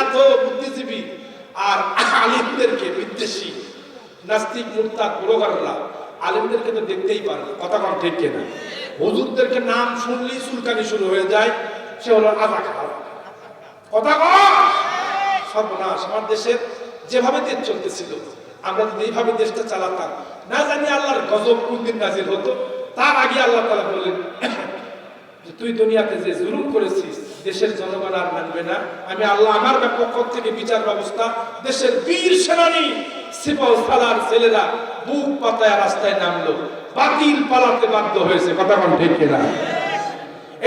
এত বুদ্ধিজীবী আর আলিমদেরকে বিদ্বেষী নাস্তিক মুরতাদ ব্লগাররা আলিমদেরকে তো দেখতেই পারে না। কথা কম ঠিক কিনা? হুজুরদেরকে নাম শুনলেই চুলকানি শুরু হয়ে যায়, সে হলো আজা খাওয়া। কথা কম। সর্বনাশ। আমার দেশের যেভাবে দেশ চলতেছিল, আমরা যদি এইভাবে দেশটা চালাতাম, না জানি আল্লাহর গজব কোন দিন নাজিল হতো। তার আগে আল্লাহ তাআলা বললেন যে তুই দুনিয়াতে যে জুলুম করেছিস দেশের জনগণ আর মানবে না। আমি আল্লাহ আমার পক্ষ থেকে বিচার ব্যবস্থা, দেশের বীর সেনানী সিপাহ সালার ছেলেরা বুক পাতায় রাস্তায় নামলো, বাতিল পালাতে বাধ্য হয়েছে। কথা কোন ঠিক কিনা?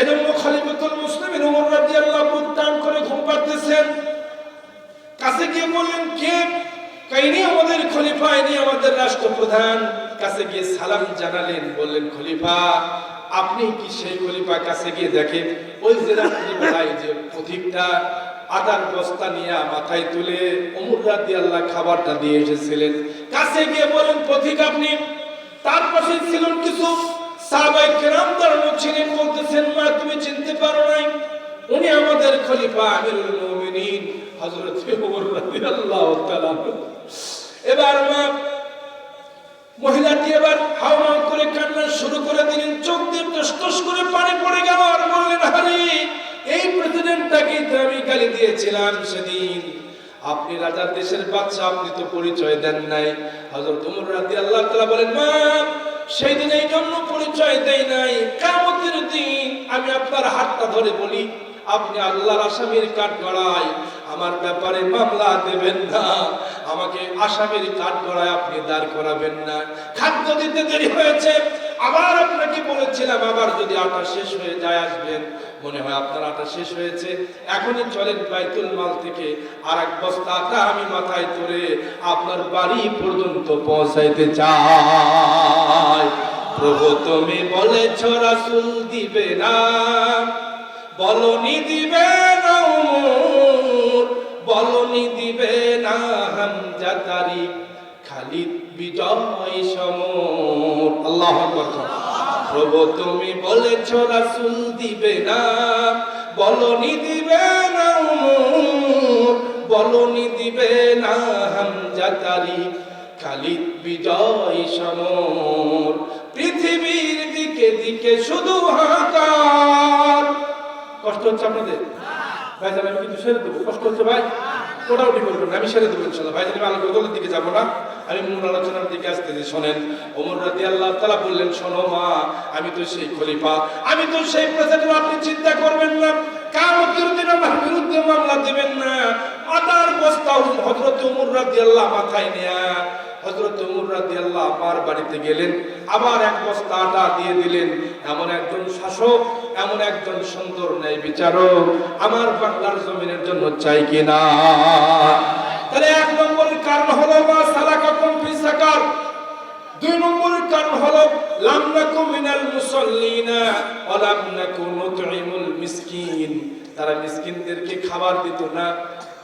এজন্য খলিফাতুল মুসলিমিন ওমর রাদিয়াল্লাহু আনহু টান করে ঘুম পাড়তেছেন, কাছে গিয়ে বললেন কে? কাইনি আমাদের খলিফা, ইনি আমাদের রাষ্ট্রপ্রধান। কাছে গিয়ে সালাম জানালেন, বললেন খলিফা আপনি কি সেই খলিফা? কাছে গিয়ে দেখেন ওই যে রাত্রিবেলায় যে পথিকটা আদার বস্তা নিয়ে মাথায় তুলে ওমর রাদিয়াল্লাহু খাবারটা দিয়ে এসেছিলেন। কাছে গিয়ে বলেন পথিক আপনি? তার পাশে ছিলেন কিছু সাহাবায়ে কেরাম দাঁড়ানো ছিলেন, বলতেছেন মা তুমি চিনতে পারো নাই? উনি আমাদের খলিফা আমিরুল মুমিনিন হযরত ওমর রাদিয়াল্লাহু তাআলা। এবার মা মহিলাটি এবার হাওমাও করে কান্না শুরু করে দিলেন, চোখ দিয়ে টস করে পানি পড়ে গেল, আর বললেন আরে এই প্রেসিডেন্টটাকে তো আমি গালি দিয়েছিলাম সেদিন, আপনি রাজার দেশের বাদশা, আপনি তো পরিচয় দেন নাই। হযরত ওমর রাদিয়াল্লাহু তাআলা বলেন মা সেই দিন এই জন্য পরিচয় দেই নাই, কিয়ামতের দিন আমি আপনার হাতটা ধরে বলি আপনি আল্লাহর আসামির কাঠগড়ায় আমার ব্যাপারে মামলা দেবেন না, আমাকে আসামির কাঠগড়ায় আপনি দাঁড় করাবেন না। খাদ্য দিতে দেরি হয়েছে, আবার আপনাকে বলেছিলাম আবার যদি আটা শেষ হয়ে যায় আসবেন, মনে হয় আপনার আটা শেষ হয়েছে, এখনই চলেন বাইতুল মাল থেকে আর এক বস্তা আটা আমি মাথায় তুলে আপনার বাড়ি পর্যন্ত পৌঁছাইতে চাই। প্রভু তুমি বলেছ রাসূল দিবে না, বলনি দিবে না ওমর, বলনি দিবে না হামজা তারিক, খালিদ বিজয় সমর। আল্লাহু আকবার। প্রভু তুমি বলেছ রাসূল দিবে না, বলনি দিবে না ওমর, বলনি দিবে না হামজা তারিক, খালিদ বিজয় সমর। পৃথিবীর দিকে দিকে শুধু হাহাকার। কষ্ট হচ্ছে আপনাদের? ভাইজান আমি কিন্তু সেরে দেবো, কষ্ট হচ্ছে ভাই? ওটাউটি করবেন না, আমি সেরে দেবো ইনশাল্লাহ। ভাইজান আমি আলোচনার দিকে যাবো না, আমি মূল আলোচনার দিকে আসতেছি। শোনেন, ওমর রাদিয়াল্লাহু তাআলা বললেন শোনো মা, আমি তো সেই খলিফা, আমি তো সেই প্রেসিডেন্ট, আপনি চিন্তা করবেন না, কিয়ামতের দিন আমার বিরুদ্ধে মামলা দিবেন না। আটার বস্তা হযরত ওমর রাদিয়াল্লাহু মাথায় নিয়া হযরত ওমর রাদিয়াল্লাহু আমার বাড়িতে গেলেন, আবার এক বস্তা আটা দিয়ে দিলেন। এমন একজন শাসক, এমন একজন সুন্দর ন্যায় বিচারক আমার বাংলার জমিনের জন্য চাই কিনা? তাহলে এক নম্বরের কারণ হলো মা সালাকাকুম ফি সাকার। দুই নম্বরের কারণ হলো লাম নাকু মিনাল মুসাল্লিনা ওয়া লাম নাকু নুতঈমুল মিসকিন। তারা মিসকিনদেরকে খাবার দিত না,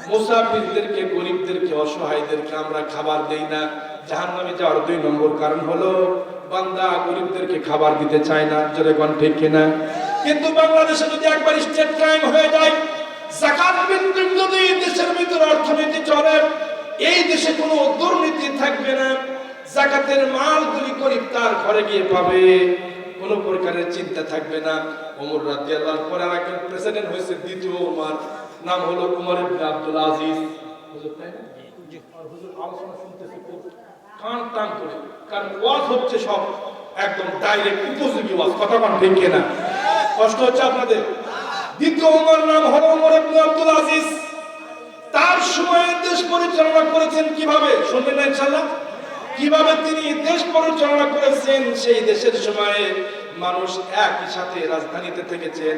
মুসাফিরদেরকে, গরিবদেরকে, অসহায়দেরকে আমরা খাবার দেই না। জাহান্নামে যাওয়ার দুই নম্বর কারণ হলো বান্দা গরিবদেরকে খাবার দিতে চায় না। জোরে কোন ঠিক কিনা? কিন্তু বাংলাদেশে যদি একবার স্টেট ক্রাইম হয়ে যায়, যাকাত ভিত্তিক যদি দেশের ভিতরে অর্থনীতি চলে, এই দেশে কোনো দুর্নীতি থাকবে না, যাকাতের মালগুলি গরিব তার ঘরে গিয়ে পাবে, কোনো প্রকারের চিন্তা থাকবে না। ওমর রাদিয়াল্লাহু পরে আরেকজন প্রেসিডেন্ট হয়েছে, দ্বিতীয় ওমর, নাম হলো উমর ইবনে আব্দুল আজিজ। হুজুর তাই না? জি। আর হুজুর আলোচনা শুনতেছে খুব কান টান করে, কারণ ওয়াজ হচ্ছে সব একদম ডাইরেক্ট উপযোগী ওয়াজ। কথা কোন ঠিক কিনা? কষ্ট হচ্ছে আপনাদের? দ্বিতীয় ওমর নাম হলো উমর ইবনে আব্দুল আজিজ। তার সময়ে দেশ পরিচালনা করেছেন কিভাবে শুনবেন না ইনশাআল্লাহ। কিভাবে তিনি দেশ পরিচালনা করেছেন, সেই দেশের সময়ে মানুষ একই সাথে রাজধানীতে থেকেছেন,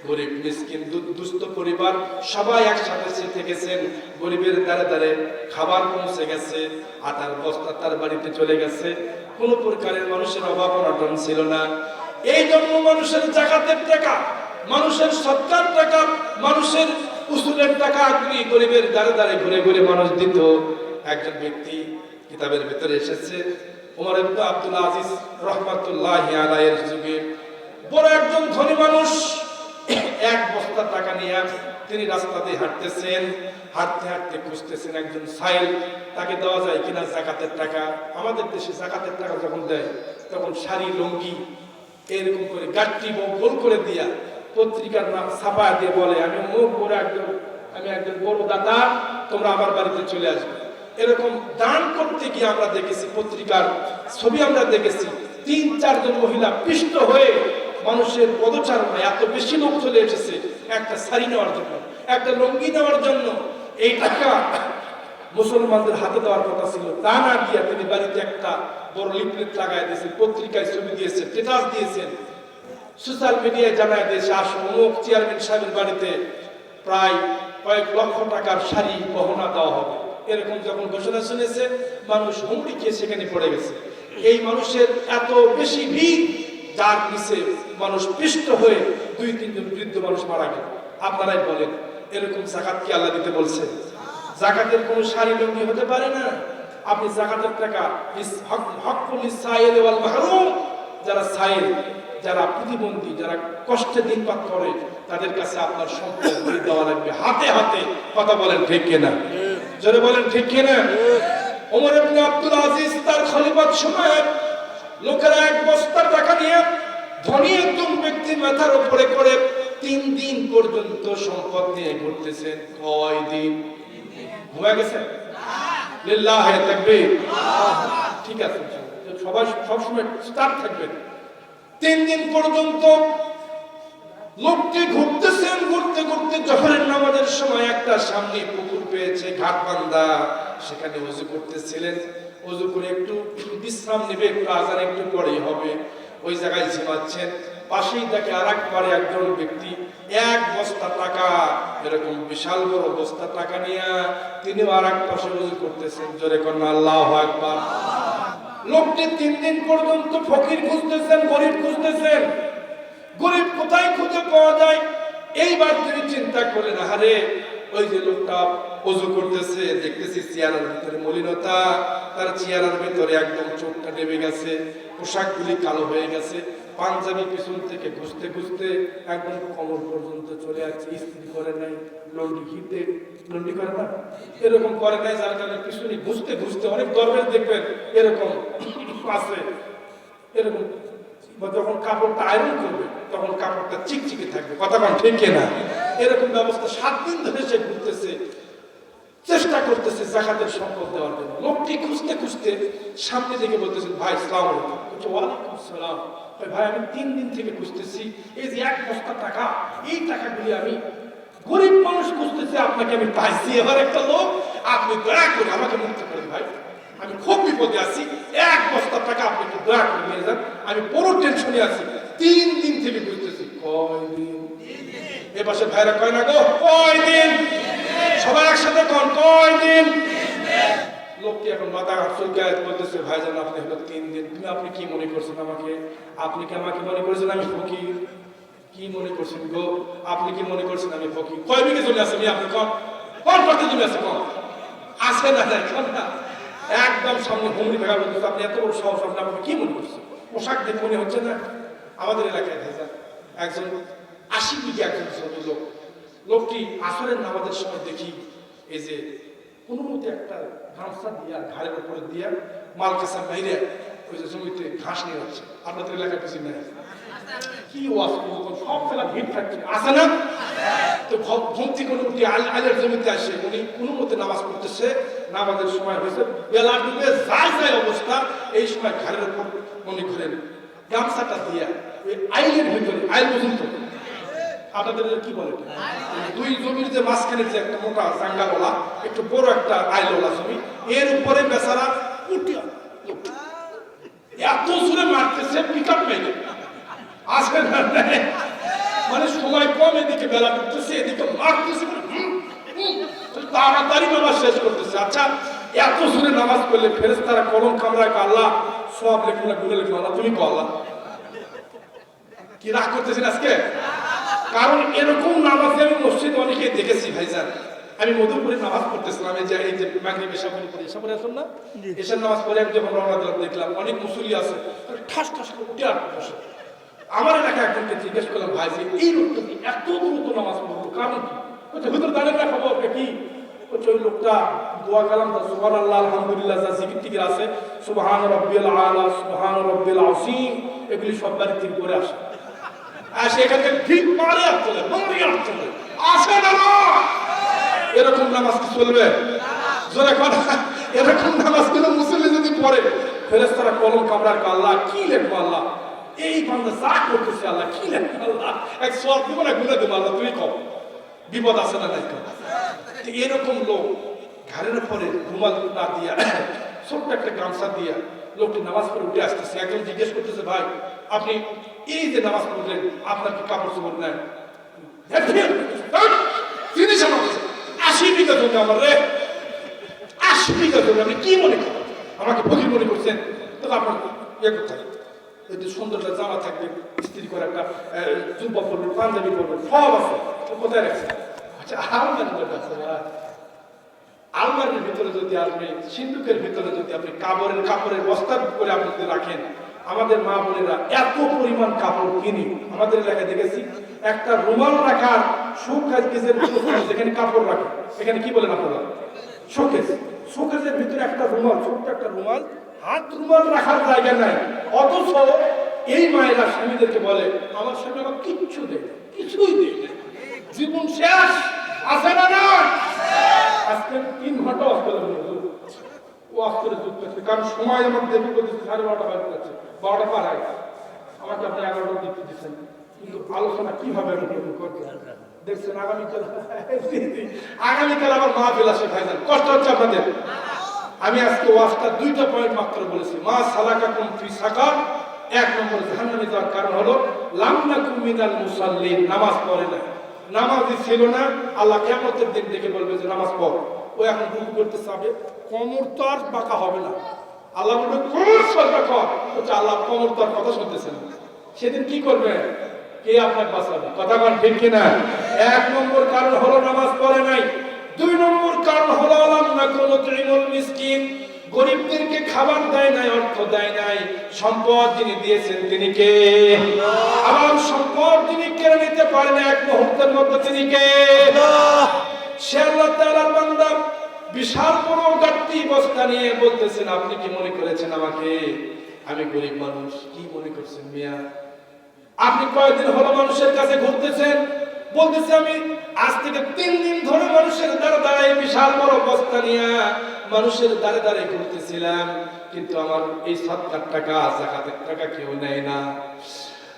গরিব মিসকিন দুস্থ পরিবার সবাই একসাথে থেকেছেন, গরিবের দ্বারে দ্বারে খাবার পৌঁছে গেছে, আটার বস্তা তার বাড়িতে চলে গেছে, কোনো প্রকারের মানুষের অভাব অনটন ছিল না। এই জন্য মানুষের যাকাতের টাকা, মানুষের সদকার টাকা, মানুষের উসুলের টাকা গরিবের দ্বারে দ্বারে ঘুরে ঘুরে মানুষ দিত। একজন ব্যক্তি কিতাবের ভিতরে এসেছে, ওমর ইবনে আব্দুল আজিজ রাহমাতুল্লাহি আলাইহির যুগে বড় একজন ধনী মানুষ এক বস্তা টাকা নিয়ে তিনি রাস্তা দিয়ে হাঁটতেছেন, হাঁটতে হাঁটতে খুঁজতেছেন একজন সাইল, তাকে দেওয়া যায় কিনা জাকাতের টাকা। আমাদের দেশে জাকাতের টাকা যখন দেয় তখন শাড়ি লুঙ্গি এরকম করে গাঠটি গোল করে দিয়া পত্রিকার নাম ছাপা দিয়ে বলে আমি একজন বড় দাতা, তোমরা আমার বাড়িতে চলে আসবে। এরকম দান করতে গিয়ে আমরা দেখেছি, পত্রিকার ছবি আমরা দেখেছি, 3-4 জন মহিলা পিষ্ট হয়ে মানুষের পদচারণায় এত বেশি লোক চলে এসেছে একটা শাড়ি নেওয়ার জন্য, একটা লুঙ্গি নেওয়ার জন্য। এই টাকা মুসলমানদের হাতে দেওয়ার কথা ছিল, তা না দিয়া তিনি বাড়িতে একটা বড় লিফলেট লাগাই দিয়েছেন, পত্রিকায় ছবি দিয়েছেন, স্ট্যাটাস দিয়েছেন, সোশ্যাল মিডিয়ায় জানায় দিয়েছে আসুন অমুক চেয়ারম্যান সাহেবের বাড়িতে প্রায় কয়েক লক্ষ টাকার শাড়ি গহনা দেওয়া হবে। এরকম যখন ঘোষণা শুনেছে মানুষ হুমড়ি খেয়ে সেখানে পড়ে গেছে। এই মানুষের এত বেশি ভিড়, যার নিচে মানুষ পিষ্ট হয়ে 2-3 জন বৃদ্ধ মানুষ মারা গেল। আপনারাই বলেন এরকম জাকাত কি আল্লাহ দিতে বলছেন? জাকাতের কোনো শাড়ি লুঙ্গি হতে পারে না। আপনি জাকাতের টাকা হকুল সাইল ওয়াল মাহরুম, যারা সাইল, যারা প্রতিবন্ধী, যারা কষ্টে দিনপাত করে, তাদের কাছে আপনার সম্পদ দেওয়া লাগবে হাতে হাতে। কথা বলেন ঠিক কিনা? জোরে বলেন ঠিক কিনা? ওমর ইবনে আব্দুল আজিজ তার খলিফার সময় লোকেরা 1 বস্তা টাকা নিয়ে ধনী একজন ব্যক্তির মাথার উপরে করে 3 দিন পর্যন্ত সম্পদ নিয়ে ঘুরতেছেন। কয় দিন? ঘুমায় গেছেন? লিল্লাহি তাকবীর। ঠিক আছে, সবাই সবসময় স্টার্ট থাকবেন। 3 দিন পর্যন্ত লোকটি ঘুরতেছেন, ঘুরতে ঘুরতে জোহরের নামাজের সময় একটা সামনে পুকুর পেয়েছে, ঘাট বান্ধা, সেখানে ওযু করতেছিলেন। ওযু করে একটু বিশ্রাম নেবে, একটু আজান একটু পরেই হবে, ওই জায়গায় ঝিমাচ্ছেন। পাশেই দেখে আরেক পারে একজন ব্যক্তি 1 বস্তা টাকা, এরকম বিশাল বড় বস্তা টাকা নিয়ে তিনিও আরেক পাশে ওযু করতেছেন। জোরে কন্যা আল্লাহু আকবার। লোকটি 3 দিন পর্যন্ত ফকির খুঁজতেছেন, গরিব খুঁজতেছেন, গরিব কোথায় খুঁজে পাওয়া যায়। এইবার তিনি চিন্তা করলেন, আরে ওই যে লোকটা ওযু করতেছে, দেখতেছি চেহারার ভিতরে মলিনতা, তার চেহারার ভিতরে একদম চোখটা ডেবে গেছে, পোশাকগুলি কালো হয়ে গেছে, পাঞ্জাবি পিছন থেকে ঘুষতে ঘুষতে একদম কোমর পর্যন্ত চলে আসছে, ইস্ত্রি করে নাই, লন্ডি করে না, এরকম করে নাই, যার কারণে পিছনে ঘুষতে ঘুষতে অনেক দরবেশ দেখবেন এরকম আছে, এরকম যখন কাপড়টা আয়রন করবে তখন কাপড়টা চিকচিকে থাকবে। কথা বল ঠিক কিনা? এরকম ব্যবস্থা 7 দিন ধরে সে ঘুরতেছে, চেষ্টা করতেছে জাকাতের সম্পদ দেওয়ার জন্য। লোকটি খুঁজতে খুঁজতে সামনে দিকে বলতেছেন, ভাই আসসালামু আলাইকুম। বলছে ওয়ালাইকুম আসসালাম। ভাই আমি 3 দিন থেকে খুঁজতেছি, এই যে 1 বস্তা টাকা, এই টাকাগুলি আমি গরিব মানুষ খুঁজতেছি, আপনাকে আমি পাইছি। এবার একটা লোক, আপনি দয়া করে আমাকে মুক্ত করেন ভাই, আমি খুব বিপদে আছি, 1 বস্তা টাকা আপনি একটু দয়া করে নিয়ে যান, আমি বড় টেনশনে আছি, 3 দিন থেকে বুঝতেছি। কয় দিন? এ পাশে ভাইরা কয় না গো, কয় দিন? সবাই একসাথে কোন কয় দিন? লোকটি এখন মাথা চুলকায় বলতেছে, ভাইজান আপনি হলো 3 দিন। তুমি আপনি কি মনে করছেন আমাকে? আপনি কি আমাকে মনে করছেন আমি ফকির? কি মনে করছেন গো? আপনি কি মনে করছেন আমি ফকির? কয় বিঘে জমি আছে আপনি কম কোন করতে জমি আছে কম আছে না দেখেন না, একদম সামনে হুমড়ি থাকা বলতেছে, আপনি এত বড় সাহস, আপনি আমাকে কি মনে করছেন? পোশাক দেখে মনে হচ্ছে না? আমাদের এলাকায় ভাইজান একজন 80 বিঘে একজন জমি লোক, লোকটি আসরের নামাজের সময় দেখি এই যে কোনো মতে একটা গামছা দিয়া ঘাড়ের উপরে দিয়া মাল কাঁচা বাইরে ওই যে জমিতে ঘাস নিয়ে হচ্ছে। আপনাদের এলাকায় কিছু নেই? কি ওয়াজ করবো, সব ফেলা ভিড় থাকছে, আসে না? তো ভক্তি কোনো উঠে আলের জমিতে আসে, উনি কোনো মতে নামাজ পড়তেছে, নামাজের সময় হয়েছে, বেলা ডুবে যায় অবস্থা, এই সময় ঘাড়ের উপর মনে করেন গামছাটা দিয়া ওই আইলের ভিতরে, আইল পর্যন্ত আপনাদের কি বলে, 2 জমির যে মাঝখানে যে একটা মোটা জাঙ্গাওয়ালা, একটু বড় একটা আইলওয়ালা জমি, এর উপরে বেচারা উঠিয়া এত জোরে মারতেছে, পিকআপ মেরে আসে না, মানে সময় কম, এদিকে বেলা ডুবতেছে, এদিকে মারতেছে, তাড়াতাড়ি নামাজ শেষ করতেছে। আচ্ছা, এত জোরে নামাজ পড়লে ফেরেশতারা কলম কামড়ায়, আল্লাহ সব লেখো না, গুলো লেখো, আল্লাহ তুমি কো, আল্লাহ কি রাগ করতেছেন আজকে? কারণ এরকম নামাজে আমি মসজিদে অনেকে দেখেছি ভাইজান। আমি মধুপুরে নামাজ পড়তেছিলাম, এই যে মাগরিব এশা পড়ে, এশা পড়ে আসুন না, এশার নামাজ পড়ে আমি যখন রওনা দিলাম, দেখলাম অনেক মুসল্লি আছে, ঠাস ঠাস করে উঠে আর বসে। আমার এলাকায় একজনকে জিজ্ঞেস করলাম, ভাই যে এই লোকটা এত দ্রুত নামাজ পড়লো কারণ কি? বলছে হুজুর জানেন না খবর কি? বলছে ওই লোকটা দোয়া কালাম সুবহানাল্লাহ আলহামদুলিল্লাহ যা জিকির টিকির আছে সুবহান রাব্বিয়াল আলা সুবহান রাব্বিল আযীম এগুলি সব বাড়ি থেকে করে আসে, আর সেখান থেকে ঠিক মারে আর চলে আসে না। এরকম নামাজ কি চলবে? জোরে কথা। এরকম নামাজ কোনো মুসল্লি যদি পড়ে ফেরেশতারা কলম কামড়ার আল্লাহ কি লেখবো, আল্লাহ এই বান্দা যা করতেছে আল্লাহ কি লেখবো, আল্লাহ এক সওয়াব দিব না গুনাহ দেবো, আল্লাহ তুমি কও বিপদ আছে না নাই? এরকম লোক ঘাড়ের উপরে রুমাল না দিয়া ছোট্ট একটা গামছা দিয়া লোকটি নামাজ পড়ে উঠে আসতেছে। একজন জিজ্ঞেস করতেছে ভাই আপনি এই যে নামাজ পড়লেন আপনার কি কাপড় চোপড় নেন? 80 বিঘা জমি আমার রে, 80 বিঘা জমি, আপনি কি মনে করেন আমাকে ফকির মনে করছেন? তো আপনার ইয়ে করতে হবে, একটু সুন্দর জামা থাকবে, স্ত্রী করে একটা জুব্বা পড়বেন, পাঞ্জাবি পড়বেন, সব আছে, কোথায় রাখছেন? আচ্ছা আলমারির ভিতরে যদি আপনি সিন্ধুকের ভিতরে যদি আপনি কাপড়ের বস্তার করে আপনি যদি রাখেন, আমাদের মা বোনেরা এত পরিমাণ কাপড় কিনি, আমাদের এলাকায় দেখেছি একটা রুমাল রাখার শোকেসের যেখানে কাপড় রাখে এখানে কি বলেন আপনারা? শোকেসের ভিতরে একটা রুমাল, ছোট্ট একটা রুমাল, হাত রুমাল রাখার জায়গা নাই। অথচ এই মায়েরা স্বামীদেরকে বলে আমার স্বামী আমার কিচ্ছু দেয়, কিছুই দেয় না, জীবন শেষ আছে না না? আজকে 3 ঘন্টা ওয়াজ করে ওয়াজ করে যুক্ত করছে, কারণ সময় আমার দেবী বলতেছে 12:30 বাজে যাচ্ছে, 12টা পার হয়, আমাকে আপনি 11টা দিতে দিচ্ছেন, কিন্তু আলোচনা কিভাবে আমি করবো দেখছেন? আগামীকাল আমার মাহফিল আসে ভাইজান, কষ্ট হচ্ছে আপনাদের। আমি আজকে ওয়াজটা 2টা পয়েন্ট মাত্র বলেছি। মা সালাকাকুম ফি সাকার, 1 নম্বর জাহান্নামে যাওয়ার কারণ হলো লাম নাকুম মিনাল মুসাল্লিন, নামাজ পড়ে না, নামাজই ছিল না। আল্লাহ কিয়ামতের দিন ডেকে বলবে যে নামাজ পড়, ও এখন রুকু করতে চাবে, কোমর তো আর বাঁকা হবে না, আল্লাহ বলবে কোমর সরকা কর, হচ্ছে আল্লাহ কোমর তো আর কথা শুনতেছেন, সেদিন কি করবে? কে আপনাকে বাঁচাবে? কথা বল ঠিক কিনা? 1 নম্বর কারণ হলো নামাজ পড়ে নাই। 2 নম্বর কারণ হলো লাম নাকুম তুইমুল মিসকিন, গরিবদেরকে খাবার দেয় নাই, অর্থ দেয় নাই। সম্পদ যিনি দিয়েছেন তিনি কে? আবার সম্পদ যিনি কেড়ে নিতে পারে না 1 মুহূর্তের মধ্যে তিনি কে? সে আল্লাহ তাআলার বান্দা। বিশাল বড় গাট্টি বস্তা নিয়ে বলতেছেন আপনি কি মনে করেছেন আমাকে আমি গরিব মানুষ? কি মনে করছেন মিয়া? আপনি কয়েকদিন হলো মানুষের কাছে ঘুরতেছেন, বলতেছে আমি আজ থেকে 3 দিন ধরে মানুষের দ্বারে দ্বারে বিশাল বড় বস্তা নিয়ে মানুষের দ্বারে দ্বারে ঘুরতেছিলাম, কিন্তু আমার এই সদকার টাকা যাকাতের টাকা কেউ নেয় না।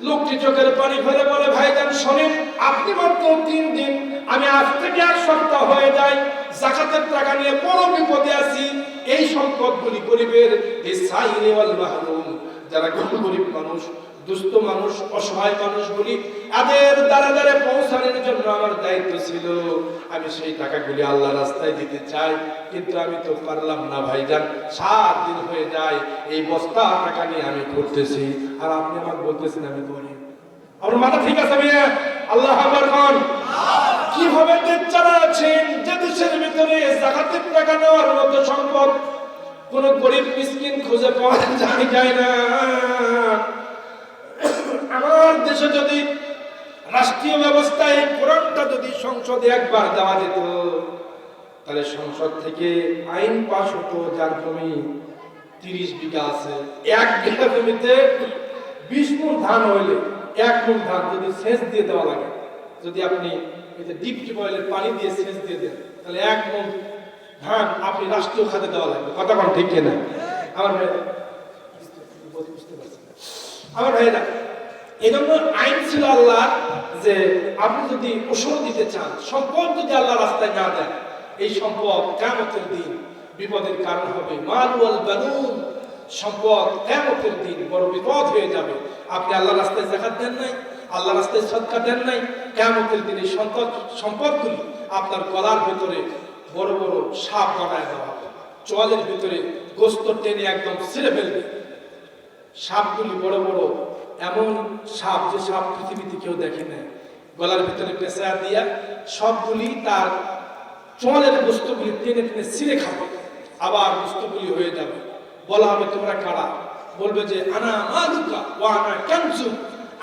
লোকটি চোখের পানি ফেলে বলে ভাইজান শোনেন, আপনি মাত্র 3 দিন, আমি আজ থেকে 1 সপ্তাহ হয়ে যায় যাকাতের টাকা নিয়ে বড় বিপদে আছি। এই সম্পদগুলি গরিবের, এই সাইরে ওয়াল মাহরুম, যারা গরিব মানুষ, দুস্থ মানুষ, অসহায় মানুষগুলি, এদের দ্বারে দ্বারে পৌঁছানোর জন্য আমার দায়িত্ব ছিল। আমি সেই টাকাগুলি আল্লাহ রাস্তায় দিতে চাই, কিন্তু আমি তো পারলাম না ভাইজান। 7 দিন হয়ে যায় এই বস্তা টাকা নিয়ে আমি ঘুরতেছি, আর আপনি আমাকে বলতেছেন আমি গরিব। আমার মাথা ঠিক আছে মিয়া? আল্লাহ আকবার কোন? কিভাবে দেশ চালাচ্ছেন যে দেশের ভিতরে যাকাতের টাকা নেওয়ার মতো সম্পদ কোন গরিব মিসকিন খুঁজে পাওয়া যায় না। আমার দেশে যদি রাষ্ট্রীয় ব্যবস্থায় কোরআনটা যদি সংসদে একবার দেওয়া যেত, তাহলে সংসদ থেকে আইন পাস হতো যার জমি 30 বিঘা আছে, 1 বিঘা জমিতে 20 মণ ধান হইলে 1 মণ ধান যদি সেচ দিয়ে দেওয়া লাগে, যদি আপনি এই যে ডিপ টিউবওয়েলের পানি দিয়ে সেচ দিয়ে দেন, তাহলে 1 মণ ধান আপনি রাষ্ট্রীয় খাতে দেওয়া লাগবে। কথা কোন ঠিক কিনা? আমার ভাই বুঝতে পারছেন? আমার ভাইরা, এই জন্য আইন ছিল আল্লাহ যে আপনি যদি ওষুধ দিতে চান, সম্পদ যদি আল্লাহ রাস্তায় না দেন, এই সম্পদ কিয়ামতের দিন বিপদের কারণ হবে। মাল ওয়াল বানুন, সম্পদ কিয়ামতের দিন বড় বিপদ হয়ে যাবে। আপনি আল্লাহ রাস্তায় যাকাত দেন নাই, আল্লাহ রাস্তায় সদকা দেন নাই, কিয়ামতের দিনে সম্পদগুলি আপনার গলার ভিতরে বড় বড় সাপ বানায় দেওয়া হবে, চোয়ালের ভিতরে গোস্ত টেনে একদম ছিঁড়ে ফেলবে। সাপগুলি বড় বড় এমন সাপ, যে সাপ পৃথিবীতে কেউ দেখে না, গলার ভিতরে পেঁচা দিয়া সবগুলি তার চোয়ালের গোস্তগুলি টেনে টেনে ছিঁড়ে খাবে, আবার গোস্তগুলি হয়ে যাবে। বলা হবে তোমরা কারা? বলবে যে আনা মালুকা ওয়া আনা কানজু,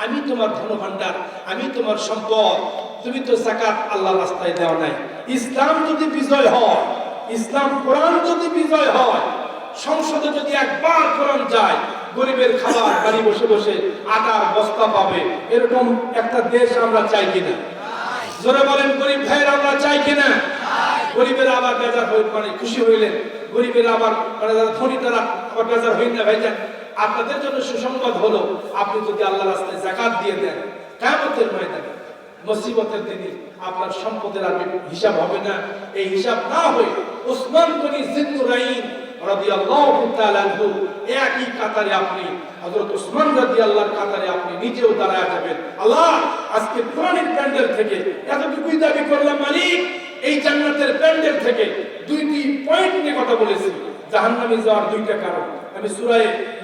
আমি তোমার ধনভাণ্ডার, আমি তোমার সম্পদ। তুমি তো যাকাত আল্লাহর রাস্তায় দাও নাই। ইসলাম যদি বিজয় হয়, ইসলাম কোরআন যদি বিজয় হয়, সংসদে যদি একবার কোরআন যায়, গরিবের খাবার বাড়ি বসে বসে আটার বস্তা পাবে, এরকম একটা দেশ আমরা চাই কিনা? জোরে বলেন, গরিব ভাইয়ের আমরা চাই কিনা? গরিবের আবার বেজার হয়ে মানে খুশি হইলেন, গরিবের আবার মানে ধনী তারা আবার বেজার হইন না ভাইজান। আপনাদের জন্য সুসংবাদ হলো, আপনি যদি আল্লাহ রাস্তায় যাকাত দিয়ে দেন, কিয়ামতের ময়দানে মুসিবতের দিনে আপনার সম্পদের আর হিসাব হবে না। এই হিসাব না হয়ে উসমান গনি জিন্নুরাইন রাদিয়াল্লাহু তাআলা আনহু একই কাতারে আপনি হযরত উসমান রাদিয়াল্লাহর কাতারে আপনি নিজেও দাঁড়ায় যাবেন। আল্লাহ, আজকে কোরআনের প্যান্ডেল থেকে এতটুকুই দাবি করলাম মালিক, এই জান্নাতের প্যান্ডেল থেকে দুইটি পয়েন্ট নিয়ে কথা বলেছি। জাহান্নামে যাওয়ার দুইটা কারণ আমি সূরা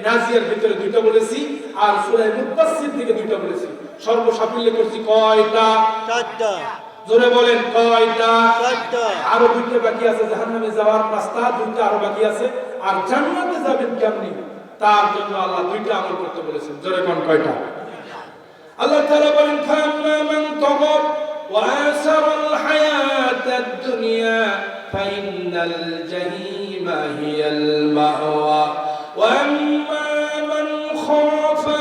নাজিয়ার ভিতরে দুইটা বলেছি, আর সূরা মুদাসসির থেকে দুইটা বলেছি। সর্বসাফল্য করছি কয়টা? চারটা। জোরে বলেন, কয়টা? চারটা। আরো দুইটা বাকি আছে, জাহান্নামে যাওয়ার রাস্তা দুইটা আরো বাকি আছে, আর জান্নাতে যাবেন কেমনি তার জন্য আল্লাহ দুইটা আমল করতে বলেছেন। জোরে কোন কয়টা? আল্লাহ তাআলা বলেন, ফাম্মা মান তাগা ওয়া আসারাল হায়াতাদ দুনিয়া ফাইন্নাল জাহিমা হিয়াল মাওয়া ওয়া আম্মা মান খাফা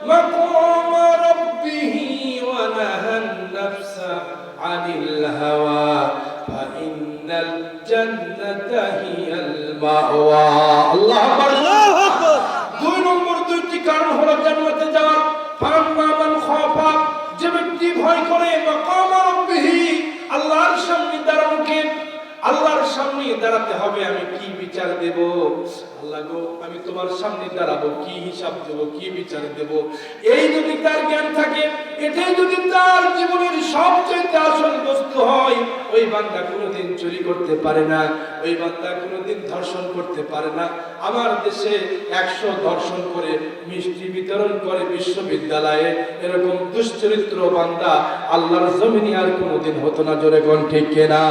মাকামা রাব্বিহি ওয়া নাহান নাফসা আনিল হাওয়া ফাইন্নাল জান্নাতা হিয়াল মাওয়া। আল্লাহু আকবার। দুই নম্বর দুইটি কারণ হলো জান্নাতে যাওয়ার। ফাম্মা মান খাফা, যে ব্যক্তি ভয় করে, মাকামা রাব্বিহি, আল্লাহর সামনে দাঁড়ানোকে, আল্লাহর সামনে দাঁড়াতে হবে, আমি কি বিচার দেব আল্লাহ গো, আমি তোমার সামনে দাঁড়াবো, কি হিসাব দেব, কি বিচার দেব, এই যদি তার জ্ঞান থাকে, এটাই যদি তার জীবনের সবচেয়ে আসল বস্তু হয়, ওই বান্দা কোনোদিন চুরি করতে পারে না, ওই বান্দা কোনোদিন ধর্ষণ করতে পারে না। আমার দেশে 100 ধর্ষণ করে মিষ্টি বিতরণ করে বিশ্ববিদ্যালয়ে, এরকম দুশ্চরিত্র বান্দা আল্লাহর জমিনে আর কোনোদিন হতো না। জোরে কোন ঠিক কিনা?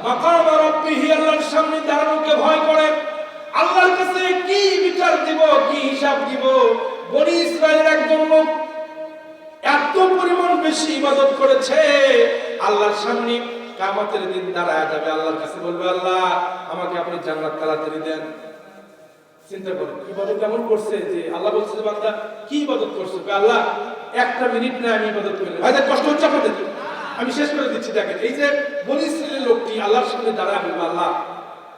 মাকাম রাব্বিহি, আল্লাহর সামনে দাঁড়ানোকে ভয় করে, আল্লাহর কাছে কি বিচার দিব, কি হিসাব দিব। বনি ইসরায়েলের একজন লোক এত পরিমাণ বেশি ইবাদত করেছে, আল্লাহর সামনে কিয়ামতের দিন দাঁড়ায় যাবে, আল্লাহর কাছে বলবে, আল্লাহ আমাকে আপনি জান্নাত তাড়াতাড়ি দেন। চিন্তা করেন ইবাদত কেমন করছে, যে আল্লাহ বলছে বান্দা কি ইবাদত করছে, আল্লাহ একটা মিনিট না আমি ইবাদত করি। ভাইদের কষ্ট হচ্ছে আপনাদের, আমি শেষ করে দিচ্ছি। দেখেন, এই যে বনি ইসরায়েলের লোকটি আল্লাহর সামনে দাঁড়ায় বলবে, আল্লাহ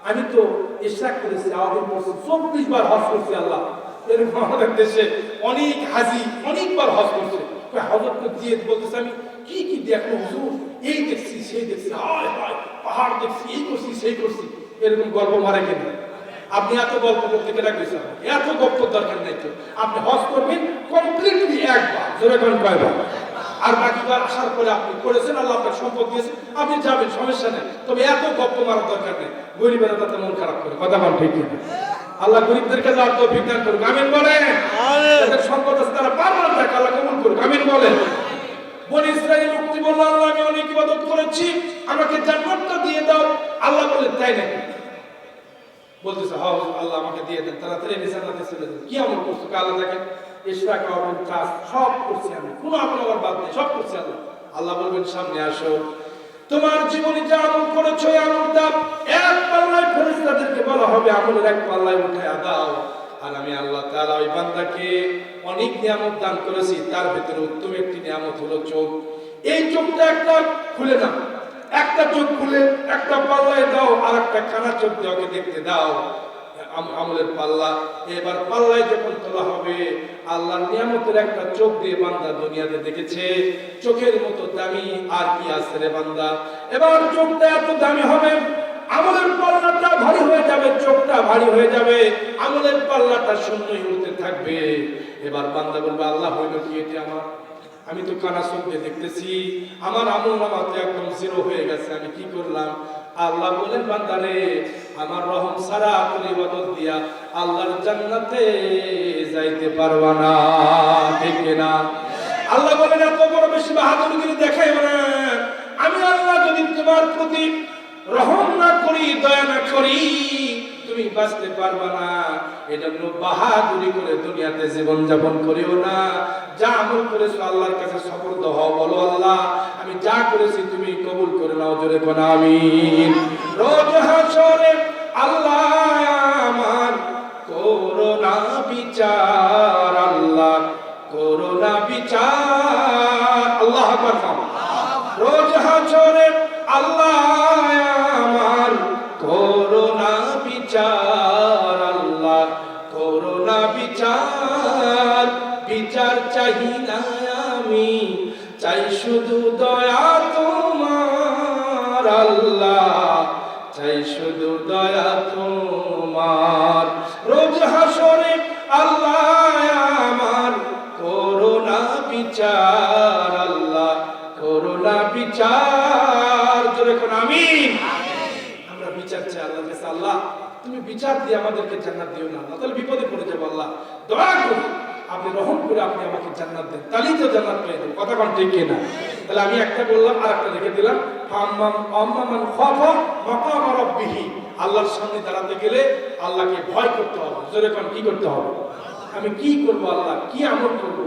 আমি তো ইশরাক করেছি, আওয়াজ করছি, 24 বার হজ করছি, আল্লাহ এরকম আমাদের দেশে অনেক হাজি অনেকবার হজ করছে। হজরত দিয়ে বলতেছে, আমি কি কি দেখলো হুজুর, এই দেখছি সেই দেখছি, হায় হায় পাহাড় দেখছি, এই করছি সেই করছি, এরকম গল্প মারে কেন? আপনি এত গল্প করতে কেন গেছেন? এত গল্প দরকার নাই তো। আপনি হজ করবেন কমপ্লিটলি একবার, জোরে কোন কয়বার, আর বাকিবার আসার পরে আপনি করেছেন, আল্লাহ আপনার সম্পদ দিয়েছে, আপনি যাবেন, সমস্যা নেই। তবে এত গল্প মারার দরকার নেই, গরিবেরা তাতে মন খারাপ করে। কথা বল ঠিক কিনা? আল্লাহ গরিবদেরকে যাওয়ার তৌফিক দান করুক, আমিন বলেন। যাদের সম্পদ আছে তারা পারবেন না, আল্লাহ কবুল করুক, আমিন বলেন। বনি ইসরাইল লোকটি বলল, আল্লাহ আমি অনেক ইবাদত করেছি, আমাকে জান্নাতটা দিয়ে দাও। আল্লাহ বললেন, তাই নাকি? বলতেছে, হ্যাঁ আল্লাহ আমাকে দিয়ে দেন, তাড়াতাড়ি আমি জান্নাতে চলে যাব। কি আমল করছো? আল্লাহ দেখেন, ইশরাক আমল কাজ সব করছি আমি, কোনো আমল আমার বাদ নেই, সব করছি আল্লাহ। আল্লাহ বলবেন, সামনে আসো, তোমার জীবনে যা আমল করেছো এই আমলটা এক পাল্লায় ফেরেশতাদেরকে বলা হবে, আমলের এক পাল্লায় উঠায়া দাও। আর আমি আল্লাহ তাআলা ওই বান্দাকে অনেক নিয়ামত দান করেছি, তার ভিতরে উত্তম একটি নিয়ামত হলো চোখ। এই চোখটা একটা খুলে দাও, একটা চোখ খুলে একটা পাল্লায় দাও, আর একটা কানা চোখ দিয়ে ওকে দেখতে দাও, আমলের পাল্লা। এবার পাল্লায় যখন তোলা হবে, আল্লাহর নিয়ামতের একটা চোখ দিয়ে বান্দা দুনিয়াতে দেখেছে, চোখের মতো দামি আর কি আছে রে বান্দা। এবার চোখটা এত দামি হবে, আমলের পাল্লাটা ভারী হয়ে যাবে, চোখটা ভারী হয়ে যাবে, আমলের পাল্লাটা শূন্যই উঠতে থাকবে। এবার বান্দা বলবে, আল্লাহ হইল কি এটা আমার? আমি তো কানা চোখ দিয়ে দেখতেছি, আমার আমল নামা তো একদম জিরো হয়ে গেছে, আমি কি করলাম? আল্লাহ বলেন, বান্দারে আমার রহম ছাড়া তোর ইবাদত দিয়া আল্লাহর জান্নাতে যাইতে পারবা না, ঠিক না? আল্লাহ বলেন, এত বড় বেশি বাহাদুরগিরি দেখাইও না। আমি আল্লাহ যদি তোমার প্রতি রহম না করি, দয়া না করি, তুমি বাঁচতে পারবা না। এজন্য বাহাদুরি করে দুনিয়াতে জীবন যাপন করিও না। যা আমল করেছো আল্লাহর কাছে সুপর্দ হও, বলো আল্লাহ আমি যা করেছি তুমি কবুল করে নাও, জোরে কোন আমিন। রোজ হাসরে আল্লাহ আমার করোনা বিচার, আল্লাহ করোনা বিচার, আল্লাহ আকবার। রোজ হাসরে আল্লাহ আমার করোনা বিচার, আল্লাহ করোনা বিচার। বিচার চাহি না আমি, চাই শুধু দয়া তোমার, আল্লাহ চাই শুধু দয়া তোমার। রোজ হাসরে আল্লাহ আমার করোনা বিচার, আল্লাহ করোনা বিচার, জোরে কোন আমিন। আমরা বিচার চাই আল্লাহর কাছে, আল্লাহ তুমি বিচার দিয়ে আমাদেরকে জান্নাত দিও না, তাহলে বিপদে পড়ে যাবো। আল্লাহ দয়া করে আপনি রহম করে আপনি আমাকে জান্নাত দেন, তাহলেই তো জান্নাত পেয়ে দেব। কথা কোন ঠিক কিনা? তাহলে আমি একটা বললাম আর একটা রেখে দিলাম। আম্মান খাফা মাকাম রাব্বিহি, আল্লাহর সামনে দাঁড়াতে গেলে আল্লাহকে ভয় করতে হবে। জোরে কোন কি করতে হবে? আমি কি করব আল্লাহ, কি আমল করব,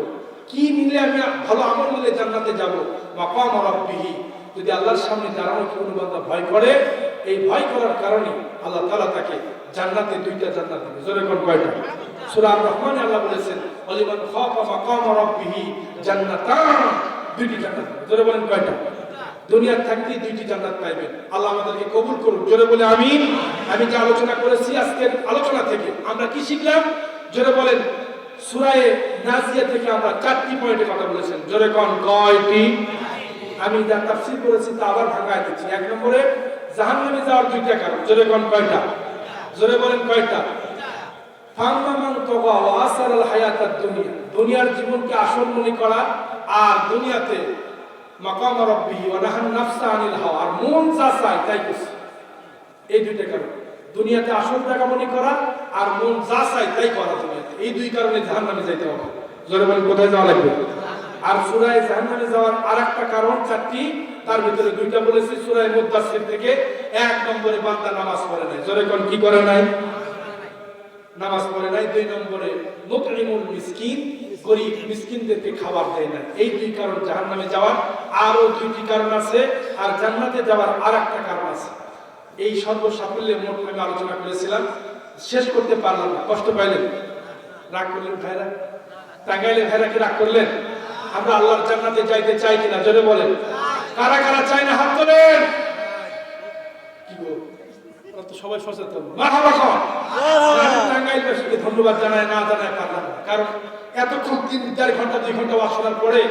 কি নিলে আমি ভালো আমল নিলে জান্নাতে যাব। মাকাম রাব্বিহি, যদি আল্লাহর সামনে দাঁড়ানো কোনো বান্দা ভয় করে, এই ভয় করার কারণে আল্লাহ তাআলা তাকে জান্নাতে দুইটা জান্নাত দেবে। জোরে কোন কয়টা? সূরা আর-রহমানে আল্লাহ বলেছেন ওয়ালিমান খাফা মাকাম রাব্বিহি জান্নাতান, দুইটি জান্নাত। জোরে বলেন কয়টা? দুনিয়ার থাকতেই দুইটি জান্নাত পাইবেন। আল্লাহ আমাদেরকে কবুল করুন, জোরে বলে আমিন। আমি যে আলোচনা করেছি আজকের আলোচনা থেকে আমরা কি শিখলাম? জোরে বলেন। সূরা নাজিয়া থেকে আমরা 4টি পয়েন্টে কথা বলেছেন। জোরে কোন কয়টি? আমি যা তাফসীর করেছি তা আবার ভাঙায় দিচ্ছি। 1 নম্বরে জাহান্নামে যাওয়ার দুইটা কারণ। জোরে কোন কয়টা? জোরে বলেন কয়টা? ফাম্মান তাগা ওয়া আসারাল হায়াতাদ দুনিয়া, দুনিয়ার জীবনকে আসল মনে করা, আর দুনিয়াতে মাকাম রাব্বিহি ওয়া নাহান নাফসা আনিল হাওয়া, আর মন যা চায় তাই করছে। এই দুইটা কারণ, দুনিয়াতে আসল টাকা মনে করা আর মন যা চায় তাই করা দুনিয়াতে। এই দুই কারণে জাহান্নামে যাইতে হবে। জোরে বলেন কোথায় যাওয়া লাগবে? আর সূরা জাহান্নামে যাওয়ার আরেকটা কারণ 4টি, তার ভিতরে দুইটা বলেছি সূরা মুদাসসির থেকে। 1 নম্বরে বান্দা নামাজ পড়ে নাই। জোরে কোন কি করে নাই? নামাজ পড়ে নাই। 2 নম্বরে মুতঈমুল মিসকিন, গরীব মিসকিনদেরকে খাবার দেয় না। এই দুই কারণ জাহান্নামে যাওয়ার। আরো 2টি কারণ আছে, আর জান্নাতে যাওয়ার আরেকটা কারণ আছে। এই সর্বসাফল্যের মোট আমি আলোচনা করেছিলাম, শেষ করতে পারলাম না। কষ্ট পাইলেন? রাগ করলেন ভাইরা? টাঙ্গাইলে ভাইরা কি রাগ করলেন? আমরা আল্লাহর জান্নাতে যাইতে চাই কিনা? জোরে বলেন। কারা কারা চায় না হাত তোলেন। কি গো, তো সবাই সচেতন। মারহাবা কর। টাঙ্গাইলবাসীকে ধন্যবাদ জানায় না জানায় পারলাম না, কারণ এতক্ষণ 3-4 ঘন্টা 2 ঘন্টা ওয়াজ শোনার পরে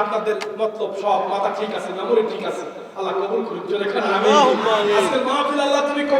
আপনাদের মতলব সব মাথা ঠিক আছে, মেমোরি ঠিক আছে। আল্লাহ কবুল করুন, জোরে খান আমিন। আজকের মাহফিল আল্লাহ তুমি